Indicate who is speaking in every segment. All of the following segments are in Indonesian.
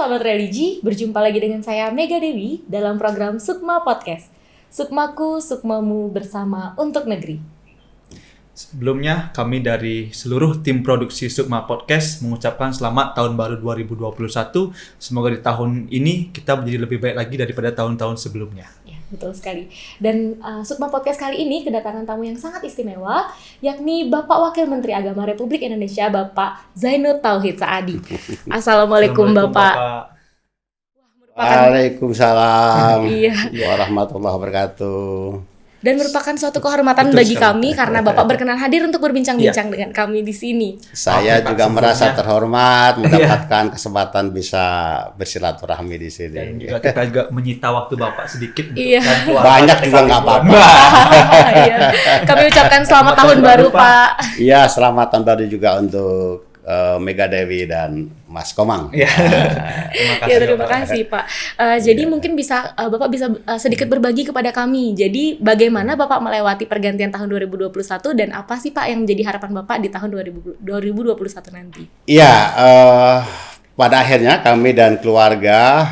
Speaker 1: sahabat religi, berjumpa lagi dengan saya Mega Dewi dalam program Sukma Podcast. Sukmaku, sukmamu bersama untuk negeri.
Speaker 2: Sebelumnya, kami dari seluruh tim produksi Sukma Podcast mengucapkan selamat tahun baru 2021. Semoga di tahun ini kita menjadi lebih baik lagi daripada tahun-tahun sebelumnya.
Speaker 1: Ya, betul sekali. Dan Sukma Podcast kali ini kedatangan tamu yang sangat istimewa, yakni Bapak Wakil Menteri Agama Republik Indonesia, Bapak Zainud Tauhid Saadi. Assalamualaikum Bapak.
Speaker 3: Waalaikumsalam
Speaker 1: Iya.
Speaker 3: warahmatullahi wabarakatuh.
Speaker 1: Dan merupakan suatu kehormatan
Speaker 2: Betul
Speaker 1: bagi
Speaker 2: sekali.
Speaker 1: kami karena Bapak berkenan hadir untuk berbincang-bincang dengan kami di sini.
Speaker 3: Saya
Speaker 2: Oke, Pak,
Speaker 3: juga merasa
Speaker 2: sebelumnya.
Speaker 3: terhormat mendapatkan kesempatan bisa bersilaturahmi di
Speaker 2: Dan
Speaker 3: sini.
Speaker 2: juga kita juga menyita waktu Bapak sedikit untuk
Speaker 1: Iya.
Speaker 2: dan keluarga
Speaker 3: Banyak
Speaker 2: PKB
Speaker 3: juga nggak apa-apa.
Speaker 2: Wah.
Speaker 1: Iya. Kami ucapkan selamat tahun baru, Pak.
Speaker 3: Iya, selamat tahun baru juga untuk Mega Dewi dan Mas Komang.
Speaker 2: Iya. Terima kasih.
Speaker 1: Ya, terima
Speaker 2: Bapak.
Speaker 1: kasih Pak. Jadi mungkin bisa Bapak bisa sedikit berbagi kepada kami. Jadi bagaimana Bapak melewati pergantian tahun 2021 dan apa sih Pak yang menjadi harapan Bapak di tahun 2021 nanti?
Speaker 3: Iya, pada akhirnya kami dan keluarga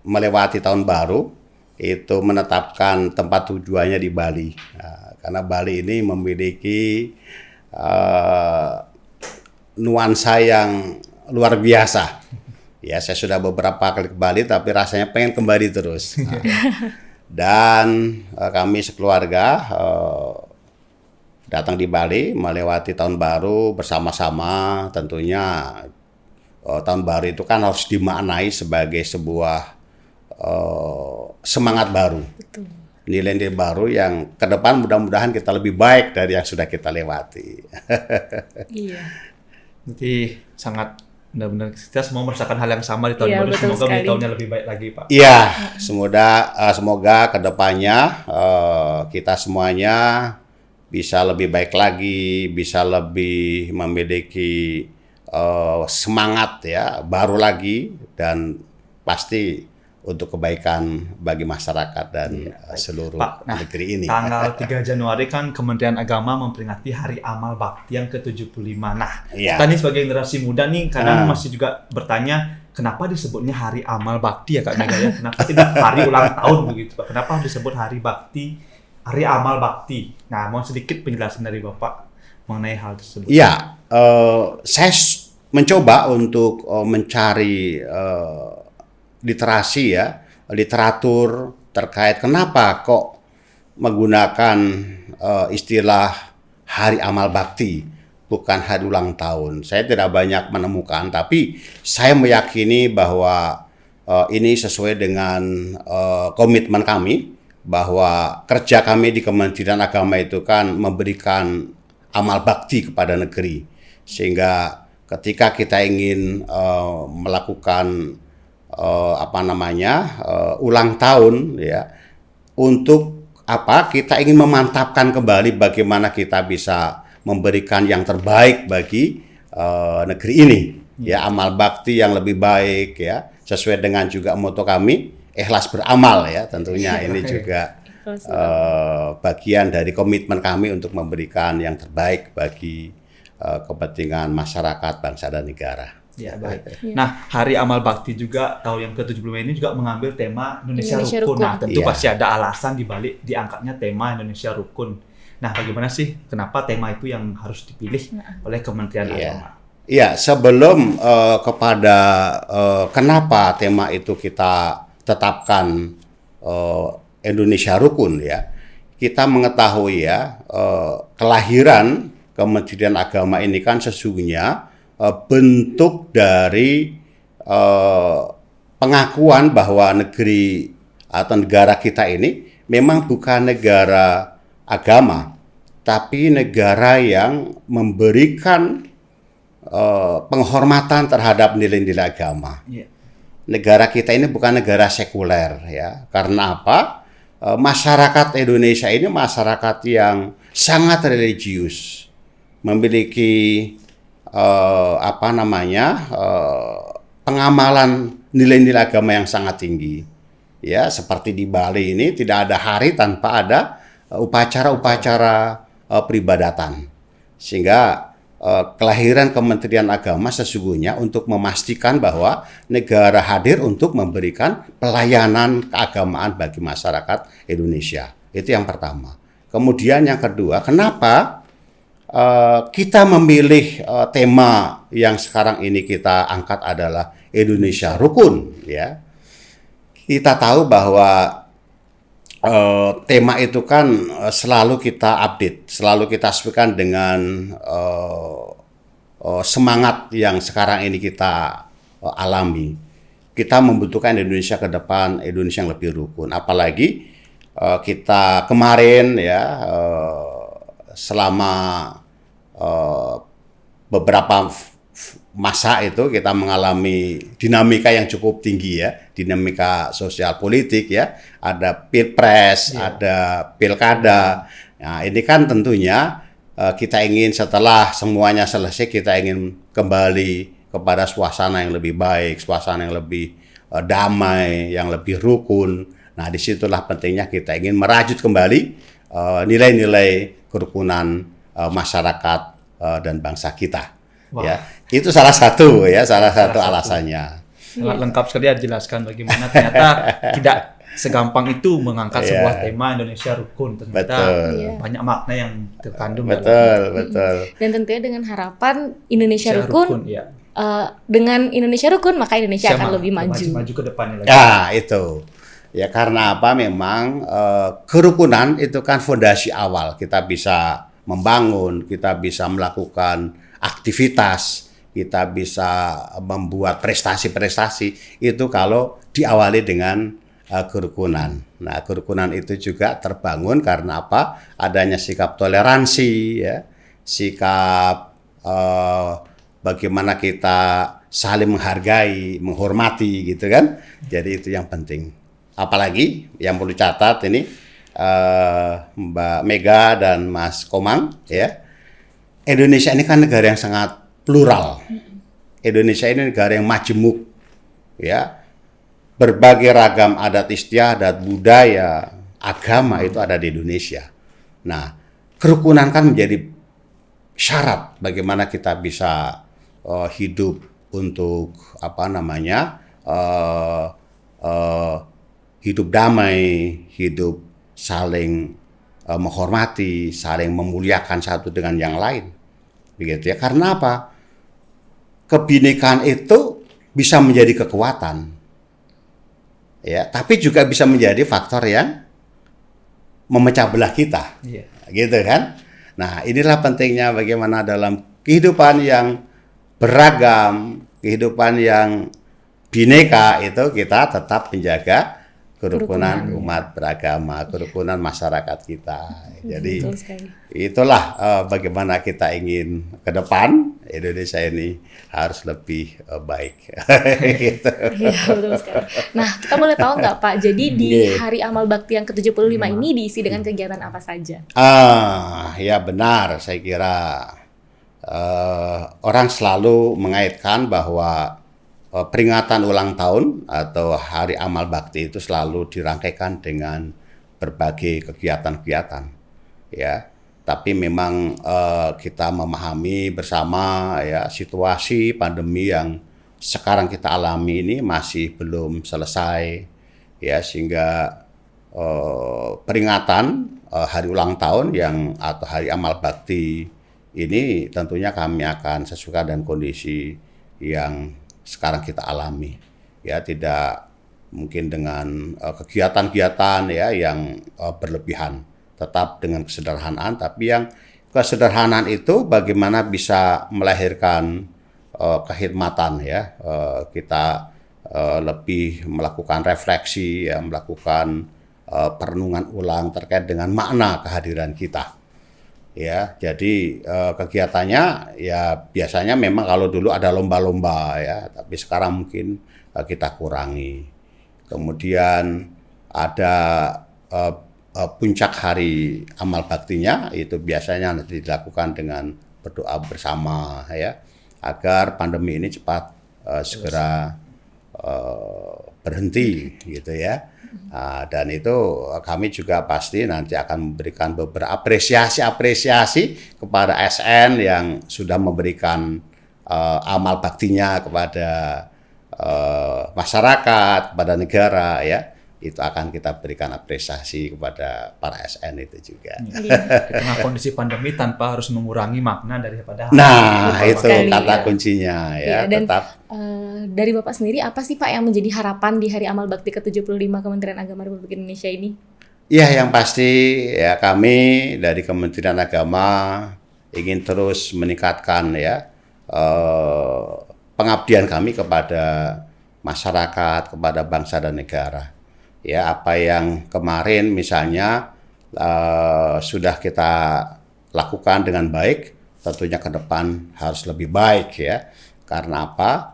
Speaker 3: melewati tahun baru itu menetapkan tempat tujuannya di Bali. Nah, karena Bali ini memiliki nuansa yang luar biasa. Ya, saya sudah beberapa kali ke Bali, tapi rasanya pengen kembali terus. Nah, dan kami sekeluarga datang di Bali melewati tahun baru bersama-sama. Tentunya tahun baru itu kan harus dimaknai sebagai sebuah semangat baru.
Speaker 1: Betul.
Speaker 3: Nilai-nilai baru yang ke depan mudah-mudahan kita lebih baik dari yang sudah kita lewati.
Speaker 1: Iya.
Speaker 2: Nanti sangat benar-benar kita semua merasakan hal yang sama di tahun
Speaker 1: Iya,
Speaker 2: baru.
Speaker 1: betul
Speaker 2: Semoga
Speaker 1: sekali.
Speaker 2: di tahunnya lebih baik lagi, Pak.
Speaker 3: Iya, semoga ke depannya kita semuanya bisa lebih baik lagi, bisa lebih memiliki semangat ya, baru lagi dan pasti untuk kebaikan bagi masyarakat dan seluruh
Speaker 2: Pak, nah,
Speaker 3: negeri ini.
Speaker 2: Tanggal 3 Januari kan Kementerian Agama memperingati Hari Amal Bakti yang ke-75. Nah,
Speaker 3: Iya.
Speaker 2: kita nih sebagai generasi muda nih kadang masih juga bertanya kenapa disebutnya Hari Amal Bakti ya Kak Mega ya? Kenapa tidak hari ulang tahun begitu Pak? Kenapa disebut Hari Bakti, Hari Amal Bakti? Nah, mau sedikit penjelasan dari Bapak mengenai hal tersebut.
Speaker 3: Iya, saya mencoba untuk mencari literasi ya, literatur terkait kenapa kok menggunakan istilah Hari Amal Bakti, bukan hari ulang tahun. Saya tidak banyak menemukan, tapi saya meyakini bahwa ini sesuai dengan komitmen kami, bahwa kerja kami di Kementerian Agama itu kan memberikan amal bakti kepada negeri. Sehingga ketika kita ingin melakukan ulang tahun ya, untuk kita ingin memantapkan kembali bagaimana kita bisa memberikan yang terbaik bagi negeri ini ya, amal bakti yang lebih baik ya, sesuai dengan juga moto kami, ikhlas beramal ya, tentunya ini juga bagian dari komitmen kami untuk memberikan yang terbaik bagi kepentingan masyarakat, bangsa dan negara.
Speaker 2: Ya, baik. Nah, Hari Amal Bakti juga tahun yang ke-75 ini juga mengambil tema Indonesia Rukun. Nah, tentu
Speaker 3: Iya.
Speaker 2: pasti ada alasan di balik diangkatnya tema Indonesia Rukun. Nah, bagaimana sih kenapa tema itu yang harus dipilih oleh Kementerian Agama?
Speaker 3: Iya, sebelum kepada kenapa tema itu kita tetapkan Indonesia Rukun ya, kita mengetahui ya, kelahiran Kementerian Agama ini kan sesungguhnya bentuk dari pengakuan bahwa negeri atau negara kita ini memang bukan negara agama, tapi negara yang memberikan penghormatan terhadap nilai-nilai agama.
Speaker 2: Iya.
Speaker 3: Negara kita ini bukan negara sekuler ya. Karena apa? Masyarakat Indonesia ini masyarakat yang sangat religius, memiliki pengamalan nilai-nilai agama yang sangat tinggi. Ya, seperti di Bali ini tidak ada hari tanpa ada upacara-upacara peribadatan. Sehingga kelahiran Kementerian Agama sesungguhnya untuk memastikan bahwa negara hadir untuk memberikan pelayanan keagamaan bagi masyarakat Indonesia. Itu yang pertama. Kemudian yang kedua, kenapa kita memilih tema yang sekarang ini kita angkat adalah Indonesia Rukun, ya. Kita tahu bahwa tema itu kan selalu kita update, selalu kita sesuaikan dengan semangat yang sekarang ini kita alami. Kita membutuhkan Indonesia ke depan, Indonesia yang lebih rukun. Apalagi kita kemarin ya selama beberapa masa itu kita mengalami dinamika yang cukup tinggi ya, dinamika sosial politik ya, ada pilpres, ada pilkada. Nah, ini kan tentunya kita ingin setelah semuanya selesai kita ingin kembali kepada suasana yang lebih baik, suasana yang lebih damai, yang lebih rukun. Nah, disitulah pentingnya kita ingin merajut kembali nilai-nilai kerukunan masyarakat dan bangsa kita.
Speaker 2: Wah.
Speaker 3: Ya, itu salah satu alasannya.
Speaker 2: Sangat lengkap sekali ya jelaskan bagaimana ternyata tidak segampang itu mengangkat sebuah tema Indonesia Rukun. Ternyata banyak makna yang terkandung
Speaker 3: Betul.
Speaker 1: Dan tentunya dengan harapan Indonesia Rukun,
Speaker 2: ya.
Speaker 1: Dengan Indonesia Rukun maka Indonesia akan lebih maju.
Speaker 2: Maju ke depannya lagi.
Speaker 3: Ya, itu. Ya karena apa? Memang kerukunan itu kan fondasi awal. Kita bisa membangun, kita bisa melakukan aktivitas, kita bisa membuat prestasi-prestasi itu kalau diawali dengan kerukunan. Nah, kerukunan itu juga terbangun karena apa? Adanya sikap toleransi, ya, sikap bagaimana kita saling menghargai, menghormati, gitu kan? Jadi itu yang penting. Apalagi yang perlu catat ini Mbak Mega dan Mas Komang, ya. Indonesia ini kan negara yang sangat plural. Indonesia ini negara yang majemuk, ya. Berbagai ragam adat istiadat, budaya, agama itu ada di Indonesia. Nah, kerukunan kan menjadi syarat bagaimana kita bisa hidup untuk hidup damai, hidup saling menghormati, saling memuliakan satu dengan yang lain. Begitu ya. Karena apa? Kebinekaan itu bisa menjadi kekuatan. Ya, tapi juga bisa menjadi faktor yang memecah belah kita.
Speaker 2: Iya.
Speaker 3: Gitu kan? Nah, inilah pentingnya bagaimana dalam kehidupan yang beragam, kehidupan yang bineka itu kita tetap menjaga kerukunan umat beragama, kerukunan masyarakat kita. Jadi itulah bagaimana kita ingin ke depan Indonesia ini harus lebih baik. Gitu.
Speaker 1: Iya, betul sekali. Nah, kita boleh tahu nggak Pak, jadi di Hari Amal Bakti yang ke-75 ini diisi dengan kegiatan apa saja?
Speaker 3: Ya benar, saya kira orang selalu mengaitkan bahwa peringatan ulang tahun atau Hari Amal Bakti itu selalu dirangkaikan dengan berbagai kegiatan-kegiatan, ya. Tapi memang kita memahami bersama ya situasi pandemi yang sekarang kita alami ini masih belum selesai, ya, sehingga peringatan Hari Ulang Tahun atau Hari Amal Bakti ini tentunya kami akan sesuaikan dengan kondisi yang sekarang kita alami, ya, tidak mungkin dengan kegiatan-kegiatan ya yang berlebihan, tetap dengan kesederhanaan, tapi yang kesederhanaan itu bagaimana bisa melahirkan kehikmatan, ya, kita lebih melakukan refleksi, ya, melakukan perenungan ulang terkait dengan makna kehadiran kita. Ya, jadi kegiatannya ya biasanya memang kalau dulu ada lomba-lomba ya, tapi sekarang mungkin kita kurangi. Kemudian ada puncak hari amal baktinya itu biasanya nanti dilakukan dengan berdoa bersama ya, agar pandemi ini cepat segera berhenti gitu ya. Dan itu kami juga pasti nanti akan memberikan beberapa apresiasi kepada ASN yang sudah memberikan amal baktinya kepada masyarakat, kepada negara ya. Itu akan kita berikan apresiasi kepada para ASN itu juga.
Speaker 2: Di tengah kondisi pandemi tanpa harus mengurangi makna daripada
Speaker 3: itu
Speaker 1: sekali,
Speaker 3: kata
Speaker 1: ya.
Speaker 3: kuncinya ya.
Speaker 1: Dan
Speaker 3: Tetap
Speaker 1: dari Bapak sendiri apa sih Pak yang menjadi harapan di Hari Amal Bakti ke-75 Kementerian Agama Republik Indonesia ini?
Speaker 3: ya, yang pasti ya kami dari Kementerian Agama ingin terus meningkatkan ya pengabdian kami kepada masyarakat, kepada bangsa dan negara. Ya, apa yang kemarin misalnya sudah kita lakukan dengan baik, tentunya ke depan harus lebih baik ya. Karena apa?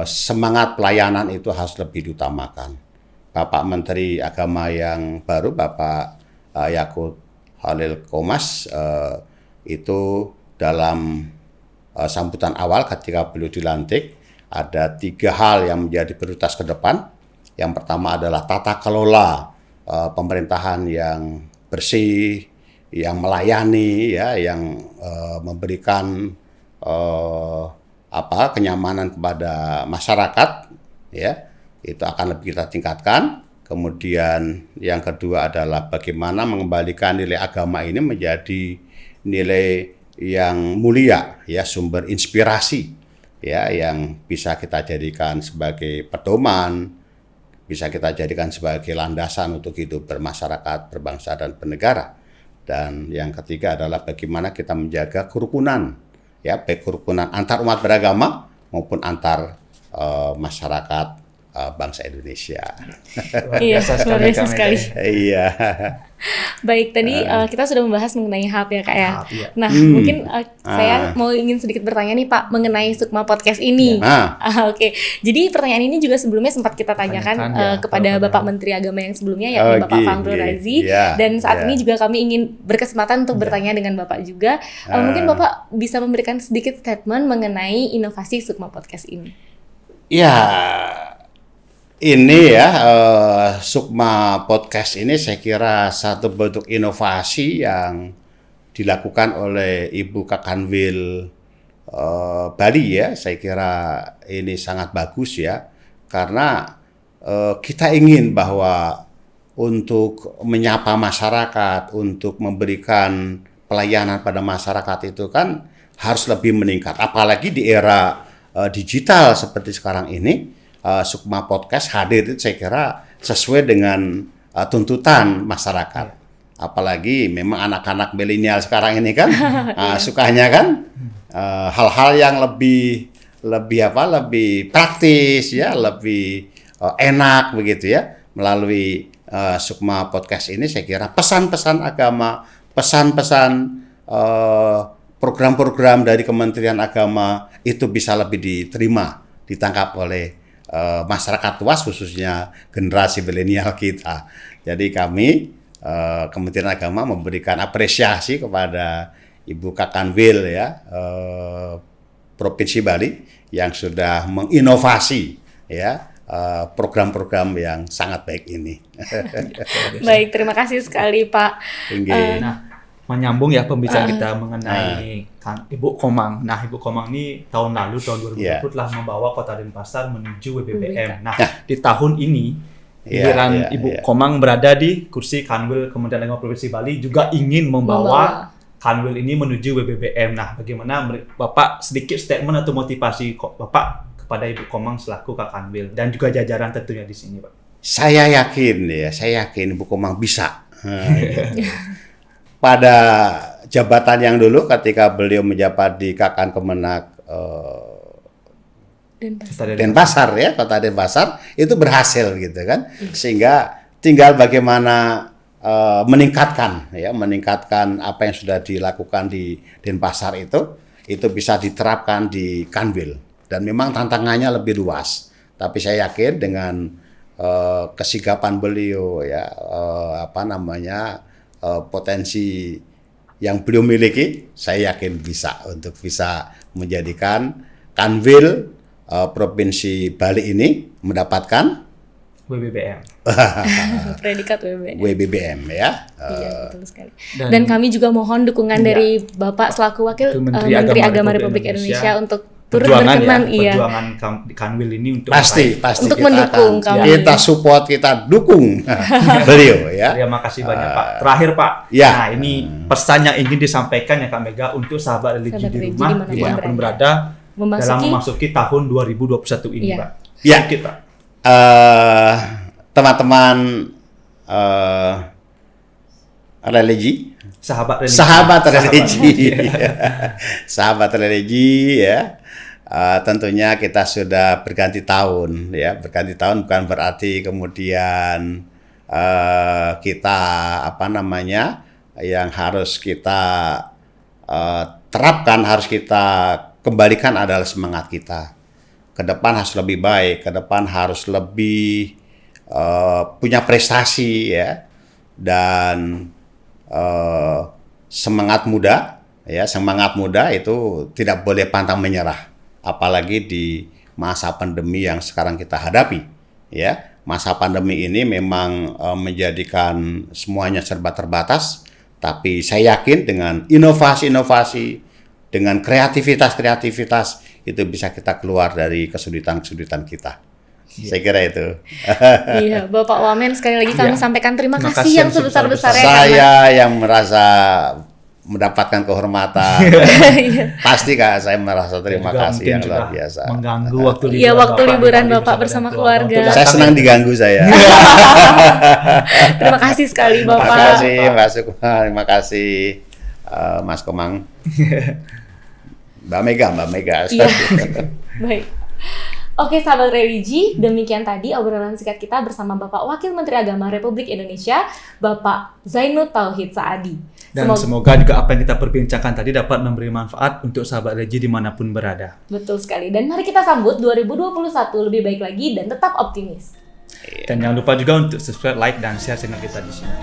Speaker 3: Semangat pelayanan itu harus lebih diutamakan. Bapak Menteri Agama yang baru, Bapak Yakut Khalil Qomas, itu dalam sambutan awal ketika beliau dilantik, ada 3 hal yang menjadi prioritas ke depan. Yang pertama adalah tata kelola pemerintahan yang bersih, yang melayani, ya, yang memberikan kenyamanan kepada masyarakat, ya, itu akan lebih kita tingkatkan. Kemudian yang kedua adalah bagaimana mengembalikan nilai agama ini menjadi nilai yang mulia, ya, sumber inspirasi, ya, yang bisa kita jadikan sebagai pedoman, bisa kita jadikan sebagai landasan untuk hidup bermasyarakat, berbangsa, dan bernegara. Dan yang ketiga adalah bagaimana kita menjaga kerukunan, ya, baik kerukunan antar umat beragama maupun antar masyarakat bangsa Indonesia.
Speaker 1: Iya, luar biasa sekali.
Speaker 3: Iya.
Speaker 1: Baik, tadi kita sudah membahas mengenai HAP ya Kak ya.
Speaker 2: Iya.
Speaker 1: Nah, mungkin saya mau ingin sedikit bertanya nih Pak mengenai Sukma Podcast ini. Oke. Jadi pertanyaan ini juga sebelumnya sempat kita tanyakan kepada Bapak Menteri Agama yang sebelumnya yakni Bapak Fahru Razi. Dan saat ini juga kami ingin berkesempatan untuk bertanya dengan Bapak juga. Mungkin Bapak bisa memberikan sedikit statement mengenai inovasi Sukma Podcast ini.
Speaker 3: Ya, ini ya, Sukma Podcast ini saya kira satu bentuk inovasi yang dilakukan oleh Ibu Kakanwil Bali ya. Saya kira ini sangat bagus ya, karena kita ingin bahwa untuk menyapa masyarakat, untuk memberikan pelayanan pada masyarakat itu kan harus lebih meningkat. Apalagi di era digital seperti sekarang ini. Sukma Podcast hadir itu saya kira sesuai dengan tuntutan masyarakat. Apalagi memang anak-anak milenial sekarang ini kan sukanya kan hal-hal yang lebih praktis ya, lebih enak begitu ya. Melalui Sukma Podcast ini saya kira pesan-pesan agama, pesan-pesan program-program dari Kementerian Agama itu bisa lebih diterima, ditangkap oleh masyarakat luas, khususnya generasi milenial kita. Jadi kami Kementerian Agama memberikan apresiasi kepada Ibu Kakanwil ya, Provinsi Bali yang sudah menginovasi ya program-program yang sangat baik ini.
Speaker 1: Baik, terima kasih sekali Pak.
Speaker 2: Nah, menyambung ya pembicaraan kita mengenai Ibu Komang. Nah, Ibu Komang ini tahun lalu, tahun 2020 telah membawa Kota Denpasar menuju WBBM. Nah, di tahun ini, giliran Ibu Komang berada di kursi Kanwil Kementerian Agama Provinsi Bali juga ingin membawa Kanwil ini menuju WBBM. Nah, bagaimana Bapak sedikit statement atau motivasi Bapak kepada Ibu Komang selaku Kak Kanwil dan juga jajaran tentunya di sini, Pak?
Speaker 3: Saya yakin Ibu Komang bisa. Pada jabatan yang dulu ketika beliau menjabat di Kakan Kemenak Denpasar ya, Kota Denpasar itu berhasil gitu kan. Sehingga tinggal bagaimana meningkatkan apa yang sudah dilakukan di Denpasar itu bisa diterapkan di Kanwil, dan memang tantangannya lebih luas. Tapi saya yakin dengan kesigapan beliau ya, potensi yang beliau miliki, saya yakin bisa menjadikan Kanwil Provinsi Bali ini mendapatkan
Speaker 1: Predikat WBM.
Speaker 3: WBBM ya.
Speaker 1: Iya, betul sekali. Dan kami juga mohon dukungan dari Bapak selaku Wakil Menteri Agama Republik Indonesia untuk turut berkenan
Speaker 2: perjuangan Kanwil ini untuk
Speaker 3: pasti
Speaker 1: untuk
Speaker 3: kita
Speaker 1: mendukung
Speaker 3: akan,
Speaker 1: kami.
Speaker 3: kita support, kita dukung beliau ya.
Speaker 2: Terima kasih banyak Pak. Terakhir Pak,
Speaker 3: ya.
Speaker 2: nah ini pesan yang ingin disampaikan ya Kak Mega untuk sahabat religi di rumah dimanapun berada dalam memasuki tahun 2021 ini Pak.
Speaker 3: Ya,
Speaker 2: sedikit Pak.
Speaker 3: Teman-teman religi,
Speaker 2: sahabat religi,
Speaker 3: sahabat religi ya. Tentunya kita sudah berganti tahun ya. Berganti tahun bukan berarti kemudian kita yang harus kita terapkan, harus kita kembalikan adalah semangat kita. Ke depan harus lebih baik, ke depan harus lebih punya prestasi ya. Dan semangat muda itu tidak boleh pantang menyerah, apalagi di masa pandemi yang sekarang kita hadapi ya. Masa pandemi ini memang menjadikan semuanya serba terbatas, tapi saya yakin dengan inovasi-inovasi, dengan kreativitas itu bisa kita keluar dari kesulitan-kesulitan kita. Saya kira itu.
Speaker 1: Iya, Bapak Wamen, sekali lagi kami sampaikan terima kasih yang sebesar-besarnya.
Speaker 3: Saya yang merasa mendapatkan kehormatan. Pasti Kak, saya merasa terima kasih yang luar biasa.
Speaker 2: Mengganggu waktu liburan.
Speaker 1: Iya, waktu liburan Bapak bersama keluarga.
Speaker 3: Saya senang diganggu saya.
Speaker 1: Terima kasih sekali Bapak.
Speaker 3: Terima kasih Mas Sukma, terima kasih Mas Komang. Mbak Mega.
Speaker 1: Iya. Baik. Oke sahabat religi, demikian tadi obrolan singkat kita bersama Bapak Wakil Menteri Agama Republik Indonesia, Bapak Zainud Tauhid Saadi.
Speaker 2: Dan semoga juga apa yang kita perbincangkan tadi dapat memberi manfaat untuk sahabat religi dimanapun berada.
Speaker 1: Betul sekali. Dan mari kita sambut 2021 lebih baik lagi dan tetap optimis.
Speaker 2: Dan jangan lupa juga untuk subscribe, like, dan share channel kita di sini.